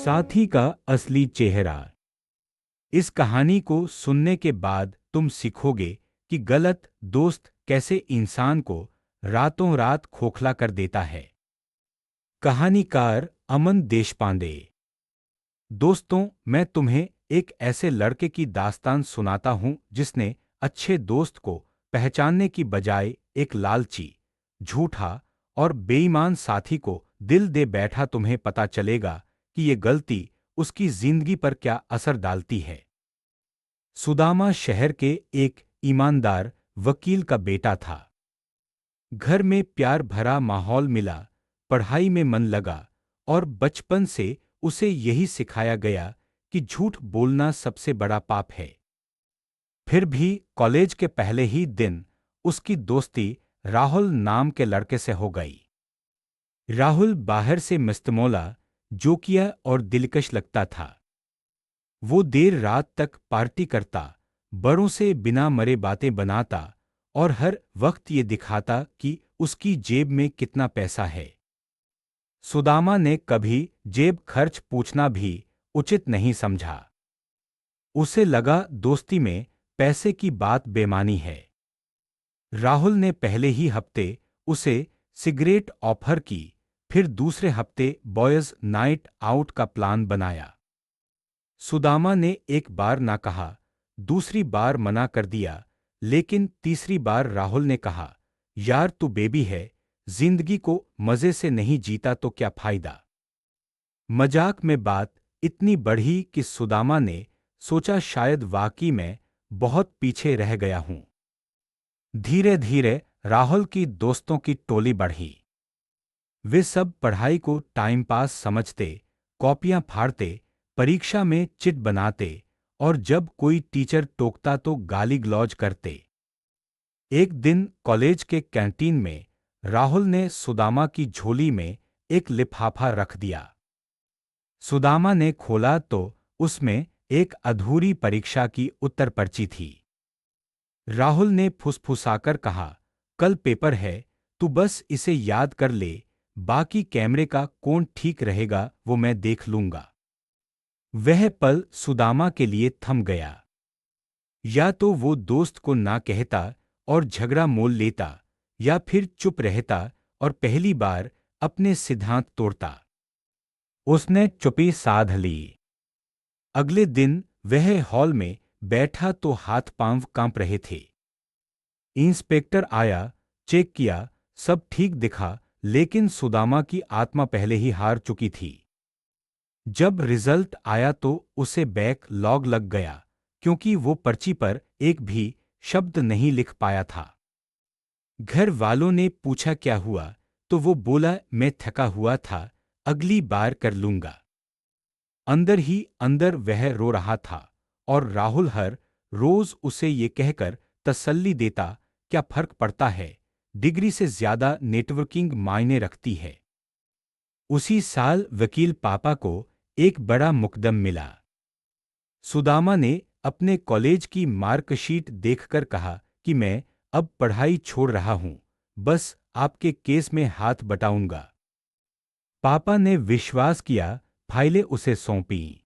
साथी का असली चेहरा। इस कहानी को सुनने के बाद तुम सीखोगे कि गलत दोस्त कैसे इंसान को रातों रात खोखला कर देता है। कहानीकार अमन देशपांडे। दोस्तों, मैं तुम्हें एक ऐसे लड़के की दास्तान सुनाता हूं जिसने अच्छे दोस्त को पहचानने की बजाय एक लालची, झूठा और बेईमान साथी को दिल दे बैठा। तुम्हें पता चलेगा कि ये गलती उसकी जिंदगी पर क्या असर डालती है। सुदामा शहर के एक ईमानदार वकील का बेटा था। घर में प्यार भरा माहौल मिला, पढ़ाई में मन लगा और बचपन से उसे यही सिखाया गया कि झूठ बोलना सबसे बड़ा पाप है। फिर भी कॉलेज के पहले ही दिन उसकी दोस्ती राहुल नाम के लड़के से हो गई। राहुल बाहर से मस्तमौला, जोकिया और दिलकश लगता था। वो देर रात तक पार्टी करता, बड़ों से बिना मरे बातें बनाता और हर वक्त ये दिखाता कि उसकी जेब में कितना पैसा है। सुदामा ने कभी जेब खर्च पूछना भी उचित नहीं समझा। उसे लगा दोस्ती में पैसे की बात बेमानी है। राहुल ने पहले ही हफ्ते उसे सिगरेट ऑफर की, फिर दूसरे हफ्ते बॉयज नाइट आउट का प्लान बनाया। सुदामा ने एक बार ना कहा, दूसरी बार मना कर दिया, लेकिन तीसरी बार राहुल ने कहा, यार तू बेबी है, जिंदगी को मजे से नहीं जीता तो क्या फायदा। मजाक में बात इतनी बढ़ी कि सुदामा ने सोचा शायद वाकई में बहुत पीछे रह गया हूं। धीरे धीरे राहुल की दोस्तों की टोली बढ़ी। वे सब पढ़ाई को टाइम पास समझते, कॉपियां फाड़ते, परीक्षा में चिट बनाते और जब कोई टीचर टोकता तो गाली गलौज करते। एक दिन कॉलेज के कैंटीन में राहुल ने सुदामा की झोली में एक लिफाफा रख दिया। सुदामा ने खोला तो उसमें एक अधूरी परीक्षा की उत्तर पर्ची थी। राहुल ने फुसफुसाकर कहा, कल पेपर है, तू बस इसे याद कर ले, बाकी कैमरे का कौन ठीक रहेगा वो मैं देख लूंगा। वह पल सुदामा के लिए थम गया। या तो वो दोस्त को ना कहता और झगड़ा मोल लेता, या फिर चुप रहता और पहली बार अपने सिद्धांत तोड़ता। उसने चुप्पी साध ली। अगले दिन वह हॉल में बैठा तो हाथ पांव कांप रहे थे। इंस्पेक्टर आया, चेक किया, सब ठीक दिखा, लेकिन सुदामा की आत्मा पहले ही हार चुकी थी। जब रिजल्ट आया तो उसे बैक लॉग लग गया, क्योंकि वो पर्ची पर एक भी शब्द नहीं लिख पाया था। घर वालों ने पूछा क्या हुआ, तो वो बोला मैं थका हुआ था, अगली बार कर लूंगा। अंदर ही अंदर वह रो रहा था और राहुल हर रोज उसे ये कहकर तसल्ली देता, क्या फर्क पड़ता है, डिग्री से ज्यादा नेटवर्किंग मायने रखती है। उसी साल वकील पापा को एक बड़ा मुकदम मिला। सुदामा ने अपने कॉलेज की मार्कशीट देखकर कहा कि मैं अब पढ़ाई छोड़ रहा हूं, बस आपके केस में हाथ बटाऊंगा। पापा ने विश्वास किया, फाइलें उसे सौंपी।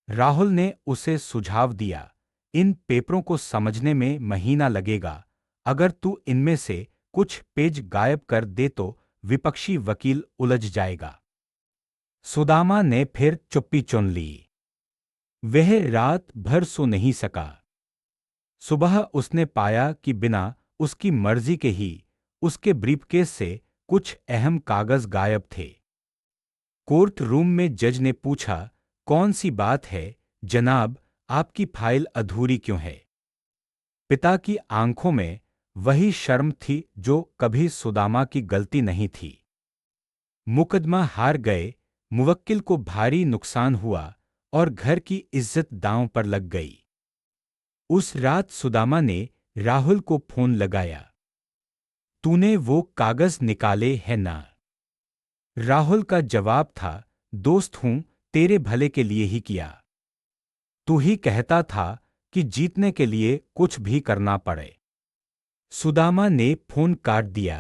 राहुल ने उसे सुझाव दिया, इन पेपरों को समझने में महीना लगेगा, अगर तू इनमें से कुछ पेज गायब कर दे तो विपक्षी वकील उलझ जाएगा। सुदामा ने फिर चुप्पी चुन ली। वह रात भर सो नहीं सका। सुबह उसने पाया कि बिना उसकी मर्जी के ही उसके ब्रीफकेस से कुछ अहम कागज गायब थे। कोर्ट रूम में जज ने पूछा, कौन सी बात है जनाब, आपकी फाइल अधूरी क्यों है। पिता की आंखों में वही शर्म थी जो कभी सुदामा की गलती नहीं थी। मुकदमा हार गए, मुवक्किल को भारी नुकसान हुआ और घर की इज्जत दांव पर लग गई। उस रात सुदामा ने राहुल को फोन लगाया, तूने वो कागज निकाले हैं ना। राहुल का जवाब था, दोस्त हूं, तेरे भले के लिए ही किया। तू ही कहता था कि जीतने के लिए कुछ भी करना पड़े। सुदामा ने फोन काट दिया।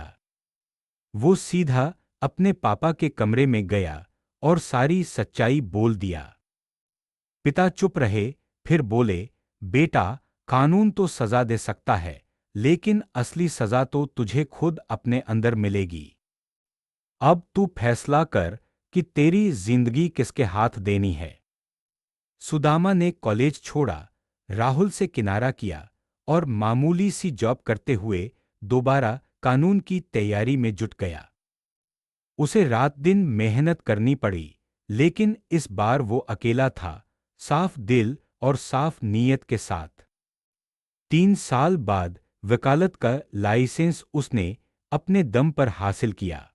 वो सीधा अपने पापा के कमरे में गया और सारी सच्चाई बोल दिया। पिता चुप रहे, फिर बोले, बेटा, कानून तो सजा दे सकता है, लेकिन असली सजा तो तुझे खुद अपने अंदर मिलेगी। अब तू फैसला कर कि तेरी जिंदगी किसके हाथ देनी है। सुदामा ने कॉलेज छोड़ा, राहुल से किनारा किया और मामूली सी जॉब करते हुए दोबारा कानून की तैयारी में जुट गया। उसे रात दिन मेहनत करनी पड़ी, लेकिन इस बार वो अकेला था, साफ दिल और साफ नीयत के साथ। 3 साल बाद वकालत का लाइसेंस उसने अपने दम पर हासिल किया।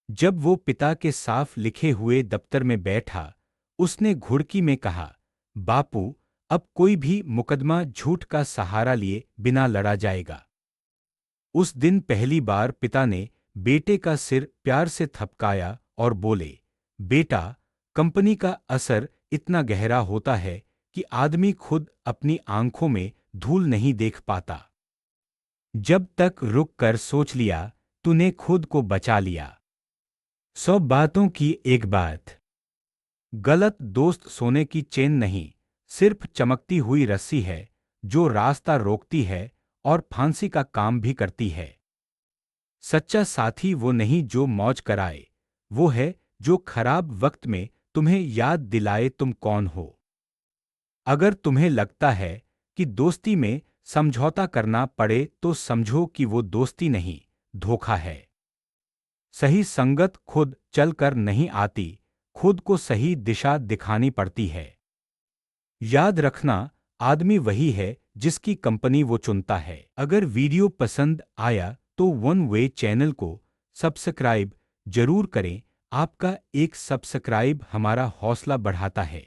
जब वो पिता के साफ लिखे हुए दफ्तर में बैठा, उसने घुड़की में कहा, बापू, अब कोई भी मुकदमा झूठ का सहारा लिए बिना लड़ा जाएगा। उस दिन पहली बार पिता ने बेटे का सिर प्यार से थपकाया और बोले, बेटा, कंपनी का असर इतना गहरा होता है कि आदमी खुद अपनी आंखों में धूल नहीं देख पाता। जब तक रुक कर सोच लिया, तूने खुद को बचा लिया। 100 बातों की एक बात। गलत दोस्त सोने की चेन नहीं, सिर्फ चमकती हुई रस्सी है जो रास्ता रोकती है और फांसी का काम भी करती है। सच्चा साथी वो नहीं जो मौज कराए, वो है जो खराब वक्त में तुम्हें याद दिलाए तुम कौन हो। अगर तुम्हें लगता है कि दोस्ती में समझौता करना पड़े तो समझो कि वो दोस्ती नहीं, धोखा है। सही संगत खुद चलकर नहीं आती, खुद को सही दिशा दिखानी पड़ती है। याद रखना, आदमी वही है जिसकी कंपनी वो चुनता है। अगर वीडियो पसंद आया तो वन वे चैनल को सब्सक्राइब जरूर करें। आपका एक सब्सक्राइब हमारा हौसला बढ़ाता है।